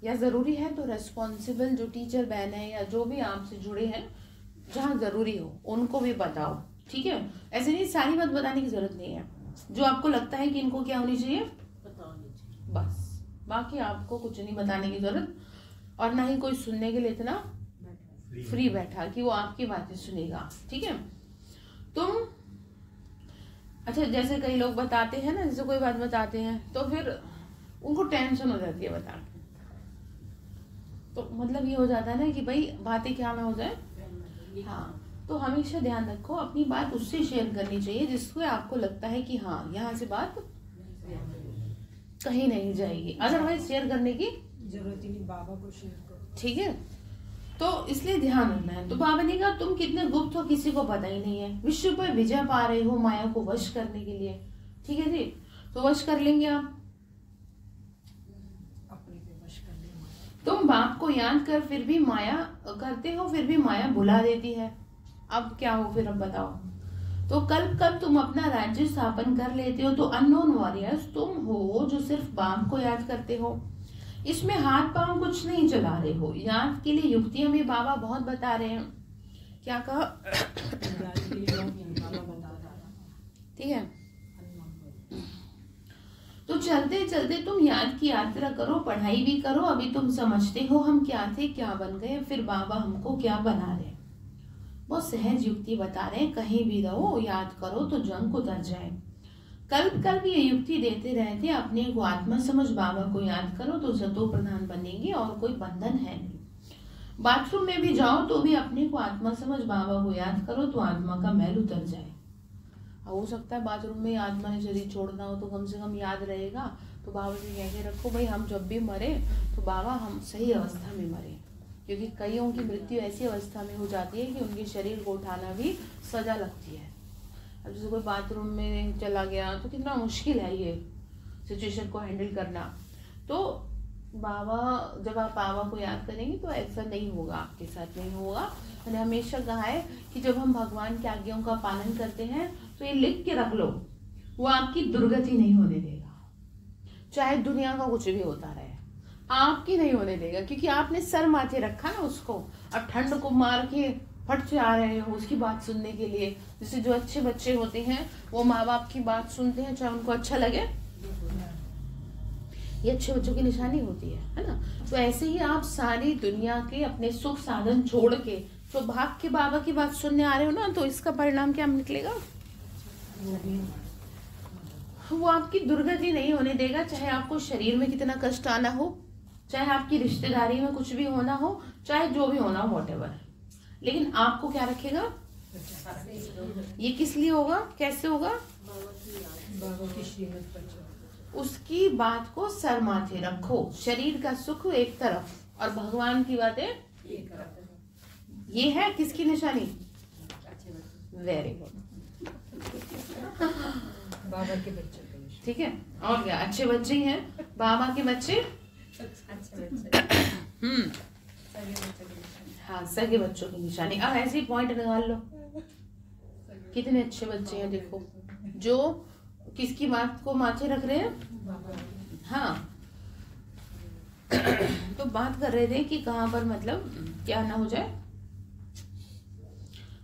या जरूरी है तो रेस्पॉन्सिबल जो टीचर बहन है या जो भी आपसे जुड़े हैं, जहाँ जरूरी हो उनको भी बताओ, ठीक है? ऐसे नहीं सारी बात बताने की जरूरत नहीं है, जो आपको लगता है कि इनको क्या होनी चाहिए पता होनी चाहिए, बस। बाकी आपको कुछ नहीं बताने की जरूरत, और ना ही कोई सुनने के लिए इतना फ्री बैठा कि वो आपकी बातें सुनेगा, ठीक है? तुम अच्छा, जैसे कई लोग बताते हैं ना, जैसे कोई बात बताते हैं तो फिर उनको टेंशन हो जाती है बता के, तो मतलब ये हो जाता है ना कि भाई बातें क्या ना हो जाए। हाँ, तो हमेशा ध्यान रखो, अपनी बात उससे शेयर करनी चाहिए जिसको आपको लगता है कि हाँ यहाँ से बात कहीं नहीं जाएगी, अदरवाइज शेयर करने की जरूरत ही नहीं, बाबा को शेयर करो, ठीक है? तो इसलिए ध्यान रखना है। तो बाबा ने कहा तुम कितने गुप्त हो किसी को पता ही नहीं है, विश्व पर विजय पा रहे हो माया को वश करने के लिए, ठीक है जी? तो वश कर लेंगे आप, तुम बाप को याद कर फिर भी माया करते हो, फिर भी माया बुला देती है। अब क्या हो फिर, अब बताओ। तो कल तुम अपना राज्य स्थापन कर लेते हो, तो अननोन वॉरियर्स तुम हो जो सिर्फ बाप को याद करते हो। इसमें हाथ पांव कुछ नहीं चला रहे हो, याद के लिए युक्तियां भी बाबा बहुत बता रहे हैं। क्या कहा? ठीक है, तो चलते चलते तुम याद की यात्रा करो, पढ़ाई भी करो। अभी तुम समझते हो हम क्या थे, क्या बन गए, फिर बाबा हमको क्या बना रहे। बहुत सहज युक्ति बता रहे हैं, कहीं भी रहो याद करो तो जंग उतर जाए। कल्प ये युक्ति देते रहते, अपने को आत्मा समझ बाबा को याद करो तो सतो प्रधान बनेंगे, और कोई बंधन है नहीं। बाथरूम में भी जाओ तो भी अपने को आत्मा समझ बाबा को याद करो तो आत्मा का मैल उतर जाए। हो सकता है बाथरूम में आत्मा ने शरीर छोड़ना हो तो कम से कम याद रहेगा। तो बाबा से कह के रखो भाई हम जब भी मरे तो बाबा हम सही अवस्था में मरे, क्योंकि कईयों की मृत्यु ऐसी अवस्था में हो जाती है कि उनके शरीर को उठाना भी सजा लगती है। अब जैसे कोई बाथरूम में चला गया तो कितना मुश्किल है ये सिचुएशन को हैंडल करना। तो बाबा जब आप बाबा को याद करेंगे तो ऐसा नहीं होगा, आपके साथ नहीं होगा। मैंने हमेशा कहा है कि जब हम भगवान की आज्ञाओं का पालन करते हैं तो ये लिख के रख लो, वो आपकी दुर्गति नहीं होने देगा, चाहे दुनिया का कुछ भी होता रहे, आपकी नहीं होने देगा, क्योंकि आपने सर माथे रखा ना उसको। अब ठंड को मार के फट से आ रहे हो उसकी बात सुनने के लिए। जैसे जो अच्छे बच्चे होते हैं वो माँ बाप की बात सुनते हैं, चाहे उनको अच्छा लगे, ये अच्छे बच्चों की निशानी होती है ना? तो ऐसे ही आप सारी दुनिया के अपने सुख साधन छोड़ के जो भाग के बाबा की बात सुनने आ रहे हो ना, तो इसका परिणाम क्या निकलेगा? वो आपकी दुर्गति नहीं होने देगा, चाहे आपको शरीर में कितना कष्ट आना हो, चाहे आपकी रिश्तेदारी में कुछ भी होना हो, चाहे जो भी होना हो, व्हाटएवर, लेकिन आपको क्या रखेगा? ये किस लिए होगा, कैसे होगा? बाबा की श्रीमत पर चलो। उसकी बात को सर माथे रखो। शरीर का सुख एक तरफ और भगवान की बातें एक तरफ। ये है किसकी निशानी? अच्छे बच्चे। Very good. बाबा के बच्चों के लिए। ठीक है, और क्या? अच्छे बच्चे ही हैं बाबा के बच्चे। अच्छे बच्चे। हम्म, सगे बच्चे की निशानी। हाँ, सगे बच्चों की निशानी। अब ऐसे ही पॉइंट निकाल लो, कितने अच्छे बच्चे हैं देखो, जो किसकी बात को माथे रख रहे हैं। हाँ, तो बात कर रहे थे कि कहाँ पर मतलब क्या ना हो जाए,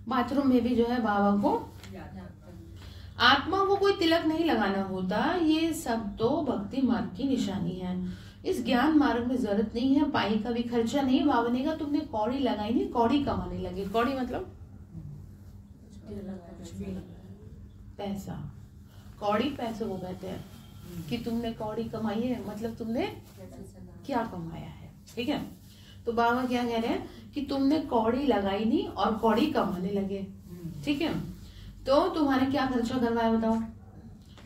बाथरूम में भी जो है बाबा को, आत्मा को कोई तिलक नहीं लगाना होता। ये सब तो भक्ति मार्ग की निशानी है। इस ज्ञान मार्ग में जरूरत नहीं है, पाई का भी खर्चा नहीं। बाबा ने कहा तुमने कौड़ी लगाई नहीं, कौड़ी कमाने लगे। कौड़ी मतलब पैसा। कौड़ी पैसे को कहते हैं कि तुमने कौड़ी कमाई है, मतलब तुमने क्या कमाया है। ठीक है, तो बाबा क्या कह रहे हैं कि तुमने कौड़ी लगाई नहीं और कौड़ी कमाने लगे। ठीक है, तो तुम्हारे क्या खर्चा करवाया बताओ?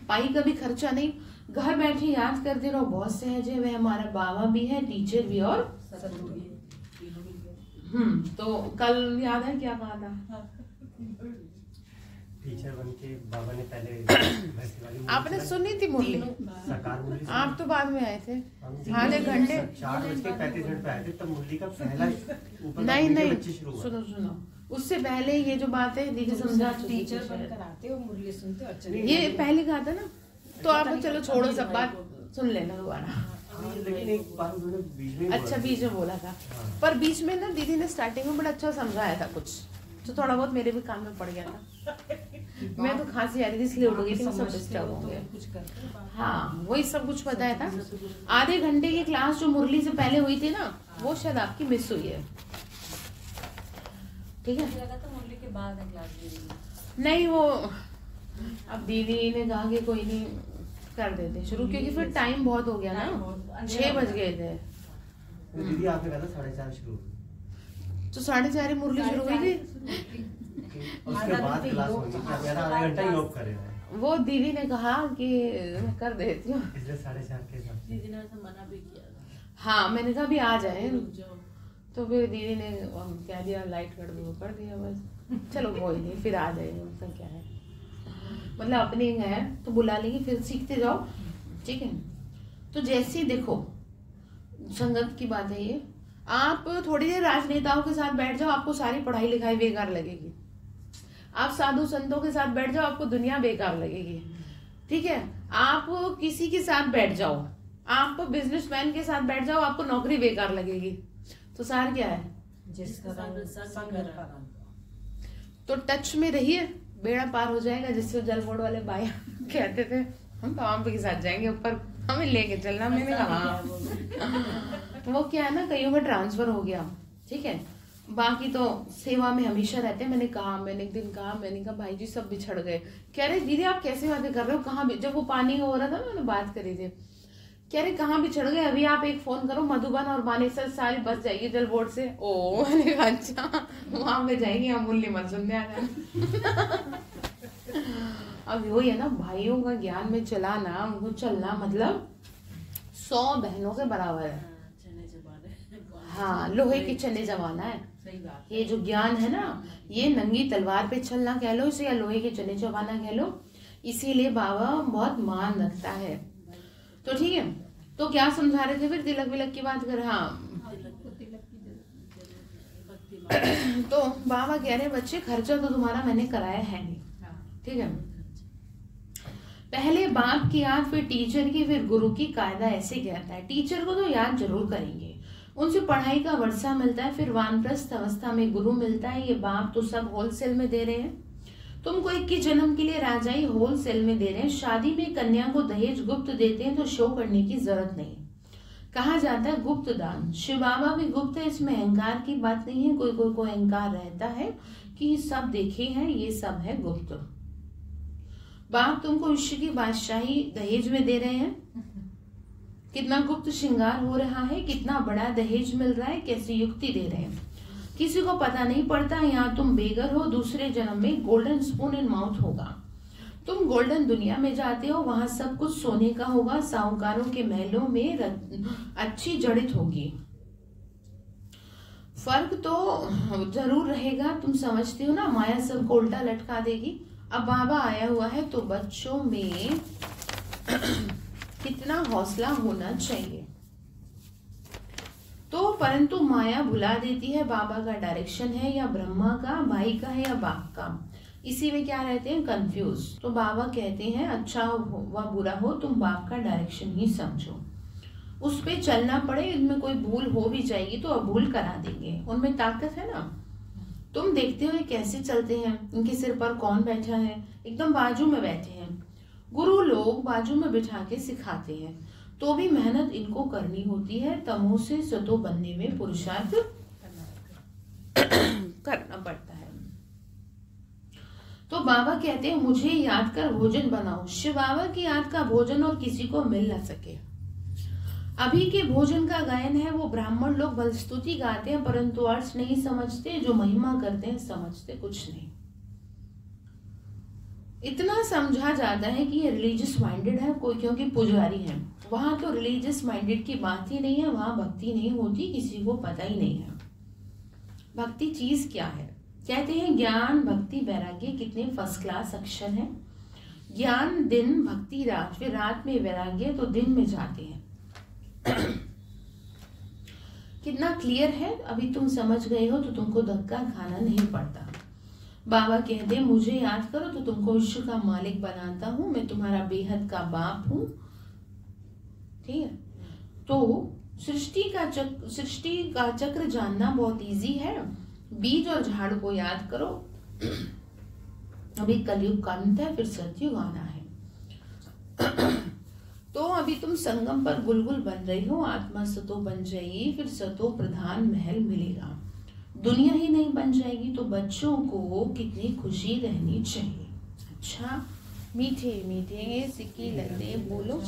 पाई का भी खर्चा नहीं, घर बैठे याद करते रहो। बहुत सहज है, वह हमारा बाबा भी है, टीचर भी और तो कल याद है क्या कहा था? टीचर बन के बाबा ने पहले वैसी वाली मुरली आपने चलाई। सुनी थी मुरली? सरकार मुरली आप तो बाद में आए थे, हम आधे घंटे। 4:35 पे आए थे, तब मुरली का पहला ऊपर नहीं नहीं, बच्चे शुरू हुआ। सुनो सुनो, उससे पहले ये जो बात है दीदी समझा चुकी थी टीचर शायद। बनकर आते हो, मुरली सुनते हो, अच्छा ये पहले कहा था ना, तो आप चलो छोड़ो सब बात, सुन लेना दोबारा। हाँ, लेकिन एक बार उन्होंने बीच में ही अच्छा, बोला। बीच में बोला था, हाँ। पर बीच में ना दीदी ने स्टार्टिंग में बड़ा अच्छा समझाया था कुछ, तो थोड़ा बहुत मेरे भी कान में पड़ गया था। मैं तो खांसी आ रही थी इसलिए उठ गई थी, मैं सब डिस्टर्ब हो गया। कुछ करते हो। हाँ, वही सब कुछ बताया था। आधे घंटे की क्लास जो मुरली से पहले हुई थी ना, वो शायद आपकी मिस हुई है। ठीक है, मुझे लगा था मुरली के बाद है क्लास दे रही। नहीं वो अब दीदी ने कहा कि कोई नहीं कर देते शुरू, क्योंकि फिर टाइम बहुत हो गया ना, 6 बज गए थे। दीदी आपने कहा था 4:30 शुरू होगी। तो 4:30 मुरली शुरू हुई थी। उसके बाद क्लास होगी, क्या मेरा आधा घंटा ही ऑफ करेगा, वो दीदी ने कहा कि मैं कर देती हूँ, इसलिए 4:30 के हिसाब से। दीदी ने वैसे मना भी किया था। हाँ मैंने कहा भी आ जाए, जो तो फिर दीदी ने क्या दिया, लाइट कर दो, कर दिया बस। चलो कोई नहीं, फिर आ जाएंगे, उसका क्या है, मतलब अपनी है तो बुला लेंगे, फिर सीखते जाओ। ठीक है, तो जैसे ही देखो संगत की बात है ये, आप थोड़ी देर राजनेताओं के साथ बैठ जाओ, आपको सारी पढ़ाई लिखाई बेकार लगेगी। आप साधु संतों के साथ बैठ जाओ, आपको दुनिया बेकार लगेगी। ठीक है, आप किसी के साथ बैठ जाओ, आप बिजनेसमैन के साथ बैठ जाओ, आपको नौकरी बेकार लगेगी। तो सार क्या है? जिसका संग रखा। तो टच में रहिए, बेड़ा पार हो जाएगा। जिससे जल बोर्ड वाले भाई कहते थे हम पापा के साथ जाएंगे ऊपर, हमें लेके चलना। मैंने कहा तो वो क्या है ना, कईयों का ट्रांसफर हो गया। ठीक है, बाकी तो सेवा में हमेशा रहते हैं। मैंने एक दिन कहा, मैंने कहा भाई जी सब बिछड़ गए। कह रहे दीदी आप कैसे बातें कर रहे हो, कहाँ? जब वो पानी हो रहा था ना, मैंने बात करी थी, कह रहे कहाँ बिछड़ गए, अभी आप एक फोन करो, मधुबन और मानेसर सारी बस जाएगी जल बोर्ड से। ओ मैंने कहा अच्छा वहां पे जाएंगे, हम मुरली मत सुनने आ जाना। अब वही है ना, भाइयों का ज्ञान में चलाना, उनको चलना मतलब 100 बहनों के बराबर है। चने जमाने। हाँ, लोहे के चने जमाना है। सही बात। ये जो ज्ञान है ना, ये नंगी तलवार पे चलना कह लो इसे, या लोहे के चने चबाना कह लो। इसीलिए बाबा बहुत मान रखता है। तो ठीक है, तो क्या समझा रहे थे फिर? तिलक विलक की बात कर। हाँ तो बाबा कह रहे बच्चे खर्चा तो तुम्हारा मैंने कराया है नहीं। ठीक है, पहले बाप की याद, फिर टीचर की, फिर गुरु की। कायदा ऐसे कहता है, टीचर को तो याद जरूर करेंगे, उनसे पढ़ाई का वर्षा मिलता है, फिर वानप्रस्थ अवस्था में गुरु मिलता है। ये बाप तो सब होलसेल में दे रहे हैं, तुमको 21 जन्म के लिए राजाई होलसेल में दे रहे हैं। शादी में कन्या को दहेज गुप्त देते हैं, तो शो करने की जरूरत नहीं। कहा जाता है गुप्त दान, शिव बाबा भी गुप्त है, इसमें अहंकार की बात नहीं है। कोई कोई को अहंकार रहता है कि सब देखे हैं, ये सब है गुप्त। बाप तुमको विश्व की बादशाही दहेज में दे रहे हैं। कितना गुप्त श्रृंगार हो रहा है, कितना बड़ा दहेज मिल रहा है, कैसी युक्ति दे रहे हैं, किसी को पता नहीं पड़ता। यहाँ तुम बेघर हो, दूसरे जन्म में गोल्डन स्पून इन माउथ होगा। तुम गोल्डन दुनिया में जाते हो, वहां सब कुछ सोने का होगा, साहूकारों के महलों में अच्छी जड़ित होगी। फर्क तो जरूर रहेगा, तुम समझते हो ना, माया सबको उल्टा लटका देगी। अब बाबा आया हुआ है तो बच्चों में कितना हौसला होना चाहिए। तो परंतु माया भुला देती है बाबा का डायरेक्शन है या ब्रह्मा का, भाई का है या बाप का। इसी में क्या रहते हैं, कंफ्यूज। तो बाबा कहते हैं अच्छा हो व बुरा हो, तुम बाप का डायरेक्शन ही समझो, उस पे चलना पड़े। इनमें कोई भूल हो भी जाएगी तो अब भूल करा देंगे, उनमें ताकत है ना। तुम देखते हो ये कैसे चलते हैं, इनके सिर पर कौन बैठा है, एकदम बाजू में बैठे हैं। गुरु लोग बाजू में बिठा के सिखाते हैं, तो भी मेहनत इनको करनी होती है। तमो से सतो बनने में पुरुषार्थ करना पड़ता है। तो बाबा कहते हैं मुझे याद कर भोजन बनाओ। शिव बाबा की याद का भोजन और किसी को मिल न सके। अभी के भोजन का गायन है वो ब्राह्मण लोग बलस्तुति गाते हैं, परंतु अर्थ नहीं समझते, जो महिमा करते हैं समझते कुछ नहीं। इतना समझा जाता है कि ये रिलीजियस माइंडेड है कोई, क्योंकि पुजारी है। वहां तो रिलीजियस माइंडेड की बात ही नहीं है, वहां भक्ति नहीं होती, किसी को पता ही नहीं है भक्ति चीज क्या है। कहते हैं ज्ञान भक्ति वैराग्य कितने फर्स्ट क्लास अक्षर हैं। ज्ञान दिन, भक्ति रात, फिर रात में वैराग्य, तो दिन में जाते हैं। कितना क्लियर है, अभी तुम समझ गए हो तो तुमको धक्का खाना नहीं पड़ता। बाबा कहते मुझे याद करो तो तुमको विश्व का मालिक बनाता हूं, मैं तुम्हारा बेहद का बाप हूं। ठीक है, तो सृष्टि का चक्र जानना बहुत इजी है। बीज और झाड़ को याद करो। अभी कलयुग का अंत है, फिर सतयुग आना है। तो अभी तुम संगम पर बुलबुल बन रही हो, आत्मा सतो बन जाएगी, फिर सतो प्रधान महल मिलेगा, दुनिया ही नहीं बन जाएगी। तो बच्चों को कितनी खुशी रहनी चाहिए। अच्छा, मीठे मीठे सिक्की लगे बोलो।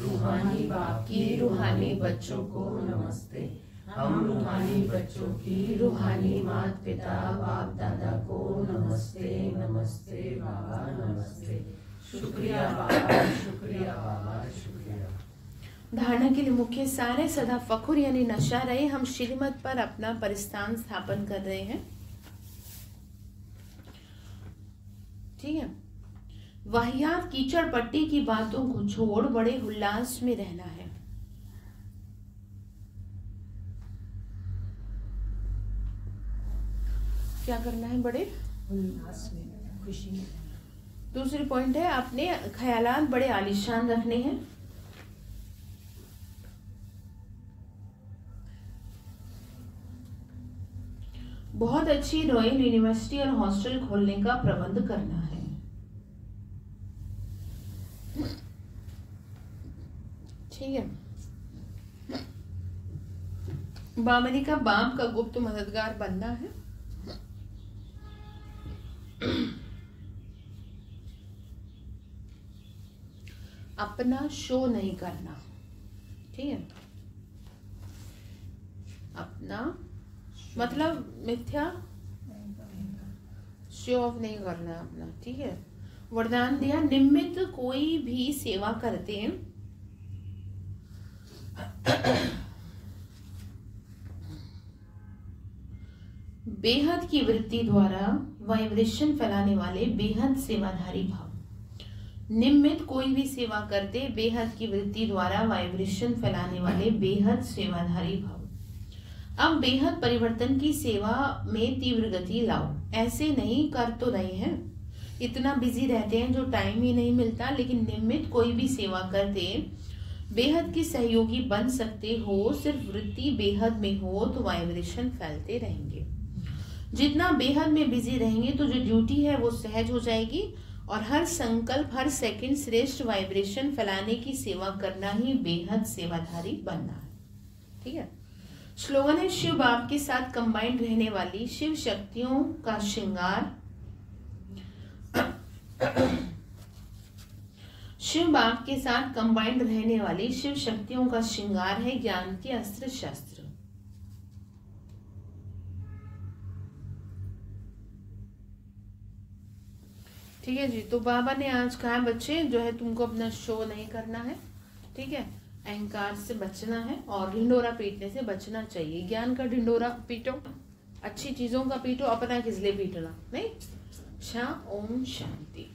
रूहानी बाप की रूहानी बच्चों को नमस्ते। हम रूहानी बच्चों की रूहानी माता पिता बाप दादा को नमस्ते। नमस्ते बाबा, नमस्ते। शुक्रिया बाबा, शुक्रिया बाबा, शुक्रिया। धारणा के लिए मुख्य सारे सदा फखुर यानी नशा रहे। हम श्रीमत पर अपना परिस्थान स्थापन कर रहे हैं। ठीक है, वाहियात कीचड़ पट्टी की बातों को छोड़ बड़े उल्लास में रहना है। क्या करना है, बड़े उल्लास में, खुशी में। दूसरी पॉइंट है अपने ख्यालात बड़े आलीशान रखने हैं। बहुत अच्छी रॉयल यूनिवर्सिटी और हॉस्टल खोलने का प्रबंध करना है। ठीक है, बामनी का बाप का गुप्त मददगार बनना है। अपना शो नहीं करना। ठीक है, अपना मतलब मिथ्या शो ऑफ नहीं करना अपना। ठीक है, वरदान दिया निमित्त कोई भी सेवा करते हैं बेहद की वृत्ति द्वारा वाइब्रेशन फैलाने वाले बेहद सेवाधारी भाव। निमित्त कोई भी सेवा करते बेहद की वृत्ति द्वारा वाइब्रेशन फैलाने वाले बेहद सेवाधारी भाव। अब बेहद परिवर्तन की सेवा में तीव्र गति लाओ। ऐसे नहीं कर तो रहे हैं, इतना बिजी रहते हैं जो टाइम ही नहीं मिलता, लेकिन निमित्त कोई भी सेवा करते बेहद की सहयोगी बन सकते हो। सिर्फ वृत्ति बेहद में हो तो वाइब्रेशन फैलते रहेंगे। जितना बेहद में बिजी रहेंगे तो जो ड्यूटी है वो सहज हो जाएगी और हर संकल्प हर सेकंड श्रेष्ठ वाइब्रेशन फैलाने की सेवा करना ही बेहद सेवाधारी बनना है। ठीक है, स्लोगन है शिव बाप के साथ कंबाइंड रहने वाली शिव शक्तियों का श्रृंगार। शिव बाप के साथ कंबाइंड रहने वाली शिव शक्तियों का श्रृंगार है ज्ञान के अस्त्र शस्त्र। ठीक है जी। तो बाबा ने आज कहा बच्चे जो है तुमको अपना शो नहीं करना है, ठीक है, अहंकार से बचना है और ढिंडोरा पीटने से बचना चाहिए। ज्ञान का ढिंडोरा पीटो, अच्छी चीजों का पीटो, अपना किस लिए पीटना नहीं। ओम शांति।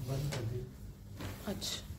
बंद कर दी। अच्छा।